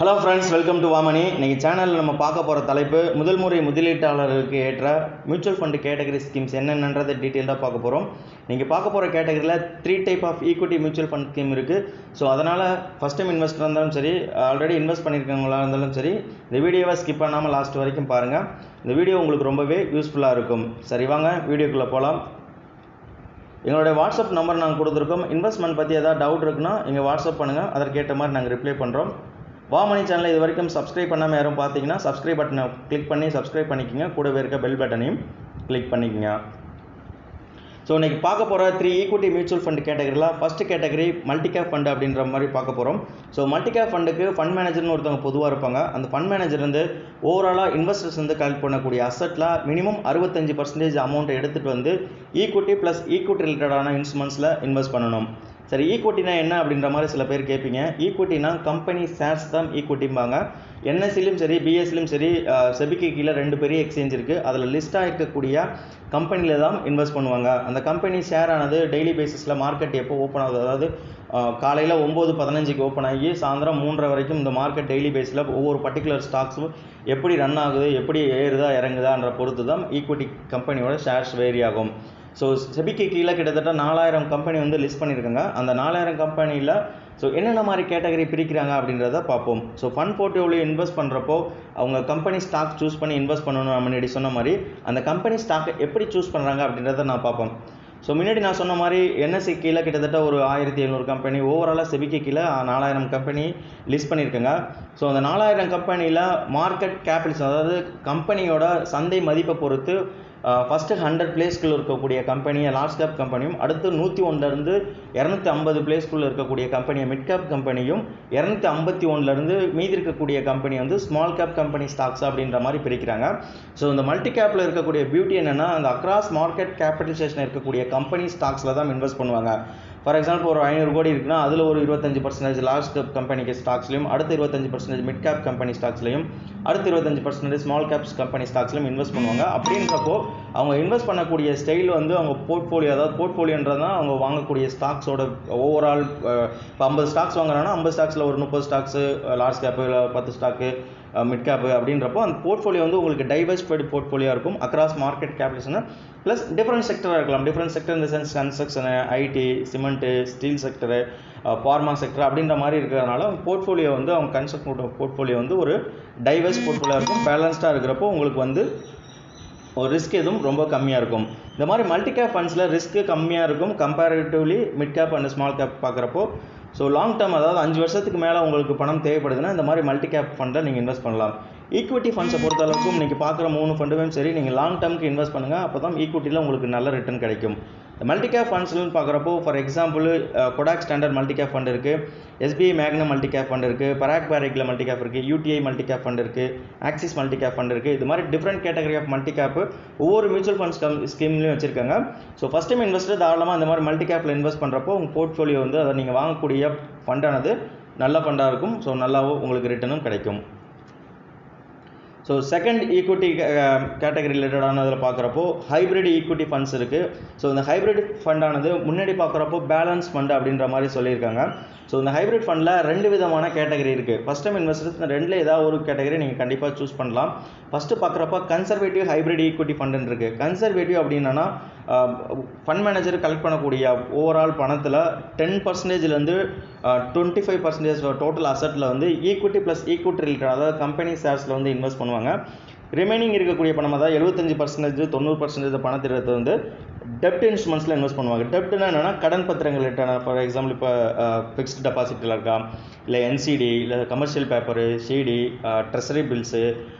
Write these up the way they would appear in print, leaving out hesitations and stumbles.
Hello friends, welcome to வாமணி. இன்றைக்கி சேனலில் நம்ம பார்க்க போகிற தலைப்பு முதல் முறை முதலீட்டாளர்களுக்கு ஏற்ற மியூச்சுவல் ஃபண்டு கேட்டகரி ஸ்கீம்ஸ் என்னென்னன்றதை டீட்டெயிலாக பார்க்க போகிறோம். நீங்கள் பார்க்க போகிற கேட்டகரியில் 3 type of equity mutual fund scheme இருக்குது. ஸோ அதனால் ஃபஸ்ட் டைம் இன்வெஸ்டர் இருந்தாலும் சரி, ஆல்ரெடி இன்வெஸ்ட் பண்ணியிருக்கவங்களா இருந்தாலும் சரி, இந்த வீடியோவை ஸ்கிப் பண்ணாமல் லாஸ்ட் வரைக்கும் பாருங்கள். இந்த வீடியோ உங்களுக்கு ரொம்பவே யூஸ்ஃபுல்லாக இருக்கும். சரி, வாங்க வீடியோக்குள்ளே போகலாம். எங்களுடைய வாட்ஸ்அப் நம்பர் நாங்கள் கொடுத்துருக்கோம். இன்வெஸ்ட்மெண்ட் பற்றி ஏதாவது டவுட் இருக்குன்னா எங்கள் வாட்ஸ்அப் பண்ணுங்கள், அதற்கேற்ற மாதிரி நாங்கள் ரிப்ளை பண்ணுறோம். வாமணி சேனலை இது வரைக்கும் சப்ஸ்கிரைப் பண்ணாமல் யாரும் பார்த்தீங்கன்னா சப்ஸ்கிரைப் பட்டனை கிளிக் பண்ணி சப்ஸ்கிரைப் பண்ணிக்கோங்க. கூடவே இருக்க பெல் பட்டனையும் கிளிக் பண்ணிக்கோங்க. ஸோ இன்றைக்கி பார்க்க போகிற 3 ஈக்விட்டி மியூச்சுவல் ஃபண்ட் கேட்டகரியில் first category multi cap fund அப்படின்ற மாதிரி பார்க்க போகிறோம். ஸோ மல்டி கேப் ஃபண்டுக்கு ஃபண்ட் மேனேஜர்னு ஒருத்தவங்க பொதுவாக இருப்பாங்க. அந்த ஃபண்ட் மேனேஜர் வந்து ஓவராலாக இன்வெஸ்டர்ஸ் வந்து கலெக்ட் பண்ணக்கூடிய அசட்டில் மினிமம் 65% அமௌண்ட்டை எடுத்துகிட்டு வந்து ஈக்விட்டி ப்ளஸ் ஈக்விட்டி ரிலேட்டடான இன்ஸ்ட்ருமெண்ட்ஸில் இன்வெஸ்ட் பண்ணணும். சரி, ஈக்விட்டினா என்ன அப்படின்ற மாதிரி சில பேர் கேட்பீங்க. ஈக்விட்டினா கம்பெனி ஷேர்ஸ் தான் ஈக்விட்டிம்பாங்க. என்எஸ்சிலையும் சரி, பிஎஸ்சிலையும் சரி, செபிக்கு கீழே 2 பெரிய எக்ஸ்சேஞ்ச் இருக்குது. அதில் லிஸ்ட்டாக இருக்கக்கூடிய கம்பெனியில் தான் இன்வெஸ்ட் பண்ணுவாங்க. அந்த கம்பெனி ஷேர் ஆனது டெய்லி பேசிஸில் மார்க்கெட் எப்போ ஓப்பன் ஆகுது, அதாவது காலையில் 9:15 ஓப்பன் ஆகி சாயந்தரம் 3:30 வரைக்கும் இந்த மார்க்கெட் டெய்லி பேஸில் ஒவ்வொரு பர்டிகுலர் ஸ்டாக்ஸும் எப்படி ரன் ஆகுது, எப்படி ஏறுதா இறங்குதான்ற பொறுத்து தான் ஈக்விட்டி கம்பெனியோட ஷேர்ஸ் வேரி ஆகும். ஸோ செபிக்கு கீழே கிட்டத்தட்ட 4000 கம்பெனி வந்து லிஸ்ட் பண்ணியிருக்காங்க. அந்த 4000 கம்பெனியில் ஸோ என்னென்ன மாதிரி கேட்டகரி பிரிக்கிறாங்க அப்படின்றத பார்ப்போம். ஸோ ஃபண்ட் போர்ட்ஃபோலியோ இன்வெஸ்ட் பண்ணுறப்போ அவங்க கம்பெனி ஸ்டாக் சூஸ் பண்ணி இன்வெஸ்ட் பண்ணணும். நம்ம முன்னாடி சொன்ன மாதிரி அந்த கம்பெனி ஸ்டாக்கை எப்படி சூஸ் பண்ணுறாங்க அப்படின்றத நான் பார்ப்போம். ஸோ முன்னாடி நான் சொன்ன மாதிரி என்எஸ்சி கீழே கிட்டத்தட்ட ஒரு 1700 கம்பெனி, ஓவராலாக செபிக்கு கீழே 4000 கம்பெனி லிஸ்ட் பண்ணியிருக்காங்க. ஸோ அந்த 4000 கம்பெனியில் மார்க்கெட் கேபிட்டல்ஸ், அதாவது கம்பெனியோட சந்தை மதிப்பை பொறுத்து ஃபஸ்ட்டு 100 பிளேஸ்க்குள்ளே இருக்கக்கூடிய கம்பெனியை லார்ஜ் கேப் கம்பெனியும், அடுத்து 101லேருந்து 250 பிளேஸ்க்குள்ளே இருக்கக்கூடிய கம்பெனியை மிட் கேப் கம்பெனியும், 251லேருந்து மீதி இருக்கக்கூடிய கம்பெனி வந்து ஸ்மால் கேப் கம்பெனி ஸ்டாக்ஸ் அப்படின்ற மாதிரி பிரிக்கிறாங்க. ஸோ இந்த மல்டி கேப்பில் இருக்கக்கூடிய பியூட்டி என்னென்னா, அந்த அக்ராஸ் மார்க்கெட் கேபிட்டலைசேஷன் இருக்கக்கூடிய கம்பெனி ஸ்டாக்ஸில் தான் இன்வெஸ்ட் பண்ணுவாங்க. ஃபார் எக்ஸாம்பிள் ஒரு 500 கோடி இருக்குன்னா அதில் ஒரு 25% லார்ஜ் கேப் கம்பெனிக்கு ஸ்டாக்ஸ்லையும், அடுத்து 25% மிட் கேப் கம்பெனி ஸ்டாக்ஸ்லையும், அடுத்து 25% ஸ்மால் கேப்ஸ் கம்பெனி ஸ்டாக்ஸ்லையும் இன்வெஸ்ட் பண்ணுவாங்க. அப்படின்றப்போ அவங்க இன்வெஸ்ட் பண்ணக்கூடிய ஸ்டைல் வந்து அவங்க போர்ட்ஃபோலியோ, அதாவது போர்ட்ஃபோலியோன்றதான் அவங்க வாங்கக்கூடிய ஸ்டாக்ஸோட ஓவரால். இப்போ 50 ஸ்டாக்ஸ் வாங்குறாங்கன்னா 50 ஸ்டாக்ஸில் ஒரு 30 ஸ்டாக்ஸு லார்ஜ் கேப்பு, இல்லை 10 ஸ்டாக்கு மிட் கேப்பு அப்படின்றப்போ அந்த போர்ட்ஃபோலியோ வந்து உங்களுக்கு டைவர்ஸ்ஃபைடு போர்ட்ஃபோலியோ இருக்கும். Across market capitalisation plus different செக்டராக இருக்கலாம். டிஃப்ரெண்ட் செக்டர் இந்த sense construction, IT, cement, steel sector, pharma sector அப்படின்ற மாதிரி இருக்கிறதுனால போர்ட்ஃபோலியோ வந்து அவங்க கன்ஸ்ட்ரக்ட் போர்ட்ஃபோலியோ வந்து ஒரு டைவர்ஸ் போர்ட்ஃபோலியோ இருக்கும். பேலன்ஸ்டாக இருக்கிறப்போ உங்களுக்கு வந்து ஒரு ரிஸ்க் எதுவும் ரொம்ப கம்மியாக இருக்கும். இந்த மாதிரி மல்டி கேப் ஃபண்ட்ஸில் ரிஸ்க்கு கம்மியாக இருக்கும் comparatively mid cap and small cap பார்க்குறப்போ. ஸோ லாங் டேர்ம், அதாவது 5 வருஷத்துக்கு மேலே உங்களுக்கு பணம் தேவைப்படுதுன்னா இந்த மாதிரி மல்டி கேப் ஃபண்டில் நீங்கள் இன்வெஸ்ட் பண்ணலாம். ஈக்விட்டி ஃபண்ட்ஸை பொறுத்த அளவுக்கும் இன்றைக்கி பார்க்குற 3 ஃபண்டுமே சரி, நீங்கள் லாங் டேர்முக்கு இன்வெஸ்ட் பண்ணுங்கள். அப்போ தான் ஈக்விட்டியில் உங்களுக்கு நல்ல ரிட்டர்ன் கிடைக்கும். மல்டி கேப் ஃபண்ட்ஸ்னு பார்க்குறப்போ for example Kotak Standard multi cap fund இருக்குது, SBI Magnum multi cap fund இருக்குது, பராக் பேரிக்கில் மல்டி கேப் இருக்குது, யூடிஐ மல்டி கேப் ஃபண்ட் இருக்குது, ஆக்சிஸ் மல்டி கேப் ஃபண்ட் இருக்குது. இது மாதிரி different category of multi cap ஒவ்வொரு மியூச்சுவல் ஃபண்ட் ஸ்கீம்லையும் வச்சுருக்காங்க. ஸோ ஃபஸ்ட் டைம் இன்வெஸ்டர் தாராளமாக அந்த மாதிரி மல்டி கேப்பில் இன்வெஸ்ட் பண்ணுறப்போ உங்கள் போர்ட்ஃபோலியோ வந்து அதை நீங்கள் வாங்கக்கூடிய ஃபண்டானது நல்ல ஃபண்டாக இருக்கும். ஸோ நல்லாவும் உங்களுக்கு ரிட்டர்னும் கிடைக்கும். ஸோ செகண்ட் ஈக்விட்டி கேட்டகரி ரிலேட்டடான அதில் பார்க்குறப்போ ஹைப்ரிட் ஈக்விட்டி ஃபண்ட்ஸ் இருக்குது. ஸோ இந்த ஹைப்ரிட் ஃபண்டானது முன்னாடி பார்க்குறப்போ பேலன்ஸ் ஃபண்டு அப்படின்ற மாதிரி சொல்லியிருக்காங்க. ஸோ இந்த ஹைப்ரிட் ஃபண்டில் 2 விதமான கேட்டகரி இருக்குது. ஃபஸ்ட் டைம் இன்வெஸ்டர்ஸ் இந்த 2ல் ஏதாவது ஒரு கேட்டகரி நீங்கள் கண்டிப்பாக சூஸ் பண்ணலாம். ஃபஸ்ட்டு பார்க்குறப்ப கன்சர்வேட்டிவ் ஹைப்ரிட் ஈக்விட்டி ஃபண்டுன்னு இருக்குது. கன்சர்வேட்டிவ் அப்படின்னா ஃபண்ட் மேனேஜர் கலெக்ட் பண்ணக்கூடிய ஓவரால் பணத்தில் 10%லேருந்து 25% டோட்டல் அசட்டில் வந்து ஈக்விட்டி ப்ளஸ் ஈக்விட்டி ரிலேட்டட், அதாவது கம்பெனி ஷேர்ஸில் வந்து இன்வெஸ்ட் பண்ணுவாங்க. ரிமைனிங் இருக்கக்கூடிய பணம், அதாவது 75% 90% பணத்திட்டத்தை வந்து டெப்ட் இன்ஸ்ட்ருமெண்ட்ஸில் இன்வெஸ்ட் பண்ணுவாங்க. டெப்ட்னா என்னென்னா கடன் பத்திரங்கள் ரிலேட்டடான, ஃபார் எக்ஸாம்பிள் இப்போ ஃபிக்ஸ்ட் டெபாசிட்டில் இருக்கா, இல்லை என்சிடி, இல்லை commercial paper, CD, treasury bills,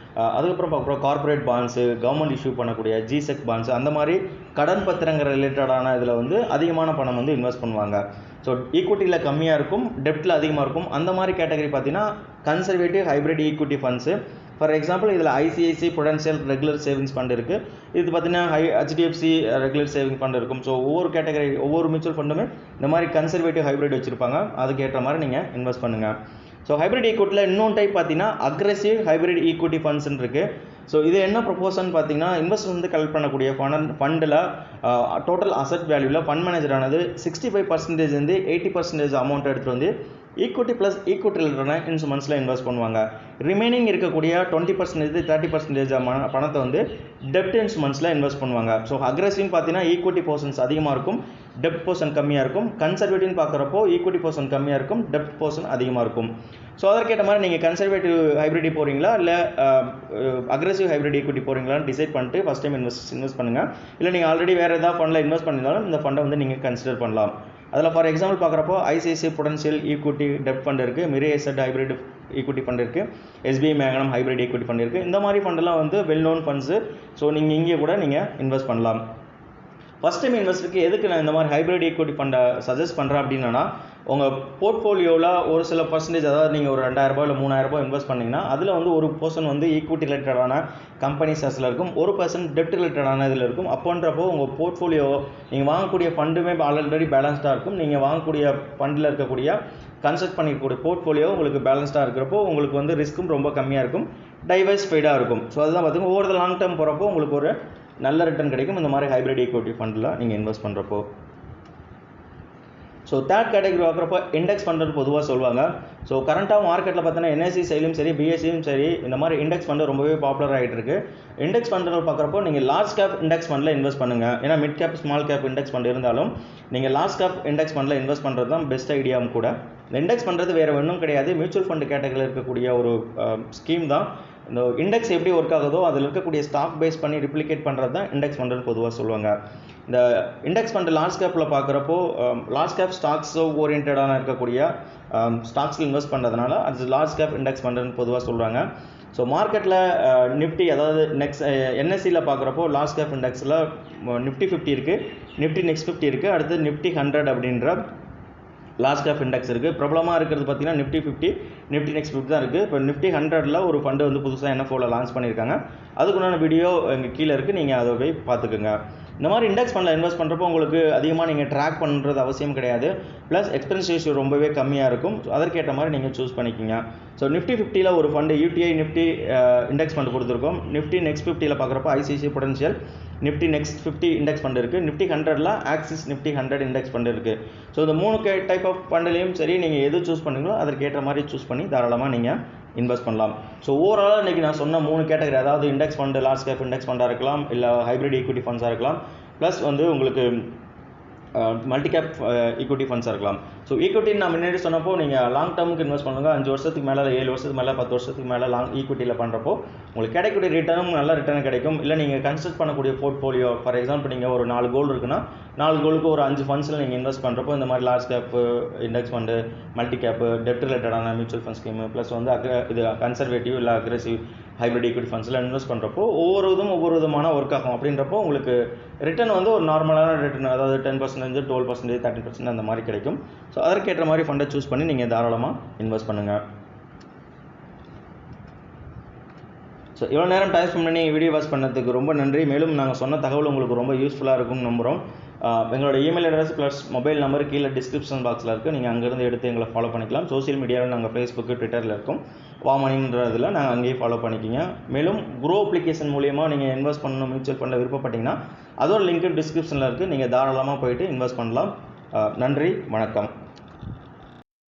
அதுக்கப்புறம் பார்க்குறோம் கார்பரேட் பாண்ட்ஸு, கவர்மெண்ட் இஷ்யூ பண்ணக்கூடிய ஜிசெக் பாண்ட்ஸு, அந்த மாதிரி கடன் பத்திரங்கள் ரிலேட்டடான இதில் வந்து அதிகமான பணம் வந்து இன்வெஸ்ட் பண்ணுவாங்க. ஸோ ஈக்விட்டியில் கம்மியாக இருக்கும், டெப்ட்டில் அதிகமாக இருக்கும். அந்த மாதிரி கேட்டகரி பார்த்தீங்கன்னா conservative hybrid equity funds. For example இதில் ICICI Prudential regular savings fund இருக்குது. இது பார்த்தீங்கன்னா ஹெச்டிஎஃப்சி ரெகுலர் சேவிங் ஃபண்ட் இருக்கும். ஸோ ஒவ்வொரு கேட்டகரி ஒவ்வொரு மியூச்சுவல் ஃபண்டுமே இந்த மாதிரி கன்சர்வேட்டிவ் ஹைப்ரிட் வச்சுருப்பாங்க. அதுக்கேற்ற மாதிரி நீங்கள் இன்வெஸ்ட் பண்ணுங்கள். ஸோ ஹைப்ரிட் ஈக்விட்டியில் இன்னொன்று டைப் பார்த்தீங்கன்னா அக்ரெசிவ் ஹைப்ரிட் ஈக்விட்டி ஃபண்ட்ஸ்ன்னு இருக்குது. ஸோ இது என்ன ப்ரொபோசன் பார்த்தீங்கன்னா, இன்வெஸ்டர் வந்து கலெக்ட் பண்ணக்கூடிய ஃபண்டில் டோட்டல் அசட் வேல்யூவில் ஃபண்ட் மேனேஜரானது 65% 80% அமௌண்ட் எடுத்துகிட்டு வந்து ஈக்விட்டி ப்ளஸ் ஈக்விட்டி ரிலேட்டடான இன்ஸ்ட்ருமெண்ட்ஸில் இன்வெஸ்ட் பண்ணுவாங்க. ரிமைனிங் இருக்கக்கூடிய 20% 30% பணத்தை வந்து டெப்ட் இன்ஸ்ட்ருமெண்ட்ஸில் இன்வெஸ்ட் பண்ணுவாங்க. ஸோ அக்ரெசிவ்னு பார்த்தீங்கன்னா ஈக்விட்டி போர்ஷன்ஸ் அதிகமாக இருக்கும், டெப்ட் போர்ஷன் கம்மியாக இருக்கும். கன்சர்வேட்டிவ்னு பார்க்குறப்போ ஈக்விட்டி போர்ஷன் கம்மியாக இருக்கும், டெப்ட் போர்ஷன் அதிகமாக இருக்கும். ஸோ அதற்கேற்ற மாதிரி நீங்கள் கன்சர்வேட்டிவ் ஹைப்ரிடி போகிறீங்களா இல்லை அக்ரெசிவ் ஹைப்ரிட் ஈக்விட்டி போகிறீங்களான்னு டிசைட் பண்ணிட்டு ஃபஸ்ட் டைம் இன்வெஸ்ட் பண்ணுங்கள். இல்லை நீங்கள் ஆல்ரெடி வேறு ஏதாவது ஃபண்டில் இன்வெஸ்ட் பண்ணியிருந்தாலும் இந்த ஃபண்டை வந்து நீங்கள் கன்சிடர் பண்ணலாம். அதில் ஃபார் எக்ஸாம்பிள் பார்க்குறப்போ ஐசிஐசிஐ புடென்ஷியல் ஈக்விட்டி டெப்ட் ஃபண்ட் இருக்குது, Mirae zed hybrid equity fund இருக்குது, SBI Magnum hybrid equity fund இருக்குது. இந்த மாதிரி ஃபண்டெல்லாம் வந்து வெல் நோன் ஃபண்ட்ஸு. ஸோ நீங்கள் இங்கே கூட நீங்கள் இன்வெஸ்ட் பண்ணலாம். ஃபஸ்ட் டைம் இன்வெஸ்டருக்கு எதுக்கு நான் இந்த மாதிரி ஹைப்ரிட் ஈக்விட்டி ஃபண்டை சஜஸ்ட் பண்ணுறேன் அப்படின்னா, உங்கள் போர்ட்ஃபோலியோவில் ஒரு சில பர்சன்டேஜ், அதாவது நீங்கள் ஒரு 2000 இல்லை 3000 இன்வெஸ்ட் பண்ணிங்கன்னா அதில் வந்து ஒரு பர்சன் வந்து ஈக்விட்டி ரிலேட்டடான கம்பெனிஸில் இருக்கும், ஒரு பர்சன் டெப்ட் ரிலேட்டடான இதில் இருக்கும். அப்போன்றப்போ உங்கள் போர்ட்ஃபோலியோ நீங்கள் வாங்கக்கூடிய ஃபண்டுமே ஆல்ரெடி பேலன்ஸ்டாக இருக்கும். நீங்கள் வாங்கக்கூடிய ஃபண்டில் இருக்கக்கூடிய கன்சல்ட் பண்ணிக்கக்கூடிய போர்ட்ஃபோலியோ உங்களுக்கு பேலன்ஸ்டாக இருக்கிறப்போ உங்களுக்கு வந்து ரிஸ்க்கும் ரொம்ப கம்மியாக இருக்கும், டைவர்ஸ்ஃபைடாக இருக்கும். ஸோ அதுதான் பார்த்துங்க, ஓவர் த லாங் டேர்ம் போகிறப்போ உங்களுக்கு ஒரு நல்ல ரிட்டர்ன் கிடைக்கும் இந்த மாதிரி ஹைப்ரிட் ஈக்விட்டி ஃபண்டில் நீங்கள் இன்வெஸ்ட் பண்ணுறப்போ. ஸோ தேர்ட் கேட்டகரி பார்க்குறப்போ இண்டெக்ஸ் ஃபண்டுன்னு பொதுவாக சொல்லுவாங்க. ஸோ கரண்ட்டாக மார்க்கெட்டில் பார்த்தீங்கன்னா என்எஸ்சி சைட்லையும் சரி பிஎஸ்சியும் சரி இந்த மாதிரி இண்டெக்ஸ் ஃபண்டு ரொம்பவே பாப்புலர் ஆகிட்டு இருக்கு. இண்டெக்ஸ் ஃபண்டுகள் பார்க்குறப்போ நீங்கள் லார்ஜ் கேப் இண்டெக்ஸ் ஃபண்டில் இன்வெஸ்ட் பண்ணுங்கள். ஏன்னா mid cap small cap index fund இருந்தாலும் நீங்கள் லார்ஜ் கேப் இண்டெக்ஸ் ஃபண்டில் இன்வெஸ்ட் பண்ணுறது தான் பெஸ்ட் ஐடியாவும் கூட. இந்த இண்டெக்ஸ் பண்ணுறது வேறு ஒன்றும் கிடையாது, மியூச்சுவல் ஃபண்டு கேட்டகரியில் இருக்கக்கூடிய ஒரு ஸ்கீம் தான். இந்த இண்டெக்ஸ் எப்படி ஒர்க் ஆகுதோ அதில் இருக்கக்கூடிய ஸ்டாக் பேஸ் பண்ணி ரிப்ளிகேட் பண்ணுறது தான் இண்டெக்ஸ் ஃபண்டுன்னு பொதுவாக சொல்லுவாங்க. இந்த இண்டெக்ஸ் ஃபண்டு லார்ஜ் கேப்பில் பார்க்குறப்போ லார்ஜ் கேப் ஸ்டாக்ஸ் ஓரியன்டான இருக்கக்கூடிய ஸ்டாக்ஸில் இன்வெஸ்ட் பண்ணுறதுனால அது லார்ஜ் கேப் இண்டெக்ஸ் ஃபண்டுன்னு பொதுவாக சொல்கிறாங்க. ஸோ மார்க்கெட்டில் நிஃப்டி, அதாவது நெக்ஸ்ட் என்எஸ்சியில் பார்க்குறப்போ லார்ஜ் கேப் இண்டெக்ஸில் நிஃப்டி 50 இருக்குது, நிஃப்டி நெக்ஸ்ட் 50 இருக்குது, அடுத்து நிஃப்டி 100 அப்படின்ற லார்ஜ் கேப் இண்டெக்ஸ் இருக்குது. பிரபலமாக இருக்கிறது பார்த்தீங்கன்னா நிஃப்டி 50, நிஃப்டி நெக்ஸ்ட் 50 தான் இருக்குது. இப்போ நிஃப்டி 100ல் ஒரு ஃபண்டு வந்து புதுசாக என்எஃப்ஓவில் லான்ச் பண்ணியிருக்காங்க. அதுக்குண்டான வீடியோ எங்கள் கீழே இருக்குது, நீங்கள் அதை போய் பார்த்துக்குங்க. இந்த மாதிரி இண்டெக்ஸ் ஃபண்டில் இன்வெஸ்ட் பண்ணுறப்போ உங்களுக்கு அதிகமாக நீங்கள் ட்ராக் பண்ணுறது அவசியம் கிடையாது, ப்ளஸ் எக்ஸ்பென்ஸ் ரேஷியோ ரொம்பவே கம்மியாக இருக்கும். ஸோ அதற்கேற்ற மாதிரி நீங்கள் சூஸ் பண்ணிக்கிங்க. ஸோ நிஃப்டி 50ல் ஒரு fund UTI Nifty index fund கொடுத்துருக்கோம். நிஃப்டி நெக்ஸ்ட் 50ல் பார்க்குறப்போ ICICI Prudential Nifty next 50 index fund இருக்குது. நிஃப்டி 100ல் ஆக்சிஸ் நிஃப்டி 100 இண்டெக்ஸ் ஃபண்ட் இருக்குது. ஸோ இந்த 3 டைப் ஆஃப் ஃபண்டுலையும் சரி நீங்கள் எது சூஸ் பண்ணுங்களோ அதற்கேற்ற மாதிரி சூஸ் பண்ணி தாராளமாக நீங்கள் இன்வெஸ்ட் பண்ணலாம். ஸோ ஓவராலாக இன்றைக்கி நான் சொன்ன 3 கேட்டகரி, அதாவது index fund, large cap index ஃபண்டாக இருக்கலாம், இல்லை ஹைப்ரிட் ஈக்விட்டி ஃபண்ட்ஸாக இருக்கலாம், ப்ளஸ் வந்து உங்களுக்கு மல்டி கேப் ஈக்விட்டி ஃபண்ட்ஸாக இருக்கலாம். ஸோ ஈக்விட்டின்னு நான் முன்னாடி சொன்னப்போ நீங்கள் லாங் டேர்முக்கு இன்வெஸ்ட் பண்ணுங்கள். 5 வருஷத்துக்கு மேலே, 7 வருஷத்துக்கு மேலே, 10 வருஷத்துக்கு மேலே லாங் ஈக்விட்டியில் பண்ணுறப்போ உங்களுக்கு கிடைக்கக்கூடிய ரிட்டர்னும் நல்ல ரிட்டர்ன் கிடைக்கும். இல்லை நீங்கள் கன்சல்ட் பண்ணக்கூடிய போர்ட்ஃபோலியோ, ஃபார் எக்ஸாம்பிள் நீங்கள் ஒரு 4 கோல்டு இருக்குன்னா 4 கோலுக்கு ஒரு 5 ஃபண்ட்ஸில் நீங்கள் இன்வெஸ்ட் பண்ணுறப்போ இந்த மாதிரி large cap index fund, multi cap, டெப்ட் ரிலேட்டடான மியூச்சுவல் ஃபண்ட் ஸ்கீமு, ப்ளஸ் வந்து இது கன்சர்வேட்டிவ் இல்லை அக்ரெசிவ் ஹைப்ரிட் ஈக்விட்டி ஃபண்ட்ஸில் இன்வெஸ்ட் பண்ணுறப்போ ஒவ்வொரு விதமான ஒர்க் ஆகும். அப்படின்றப்போ உங்களுக்கு ரிட்டர்ன் வந்து ஒரு நார்மலான ரிட்டர்ன், அதாவது 10%, 12%, 13% அந்த மாதிரி கிடைக்கும். ஸோ அதற்கேற்ற மாதிரி ஃபண்டை சூஸ் பண்ணி நீங்கள் தாராளமாக இன்வெஸ்ட் பண்ணுங்கள். ஸோ இவ்வளோ நேரம் டைம் ஸ்பெண்ட் பண்ணி வீடியோ வாட்ச் பண்ணதுக்கு ரொம்ப நன்றி. மேலும் நாங்கள் சொன்ன தகவல் உங்களுக்கு ரொம்ப யூஸ்ஃபுல்லாக இருக்கும்னு நம்புகிறோம். எங்களோட email address plus mobile number கீழே டிஸ்கிரிப்ஷன் பாக்ஸில் இருக்குது, நீங்கள் அங்கேருந்து எடுத்து எங்களை ஃபாலோ பண்ணிக்கலாம். சோசியல் மீடியாவில் நாங்கள் ஃபேஸ்புக்கு, ட்விட்டரில் இருக்கோம். வாமனின்றதில் நாங்கள் அங்கேயே ஃபாலோ பண்ணிக்கிங்க. மேலும் க்ரோ அப்ளிகேஷன் மூலியமாக நீங்கள் இன்வெஸ்ட் பண்ணணும் மியூச்சுவல் ஃபண்டில் விருப்பப்பட்டீங்கன்னா அதோட லிங்க் டிஸ்கிரிப்ஷனில் இருக்குது, நீங்கள் தாராளமாக போயிட்டு இன்வெஸ்ட் பண்ணலாம். நன்றி, வணக்கம்.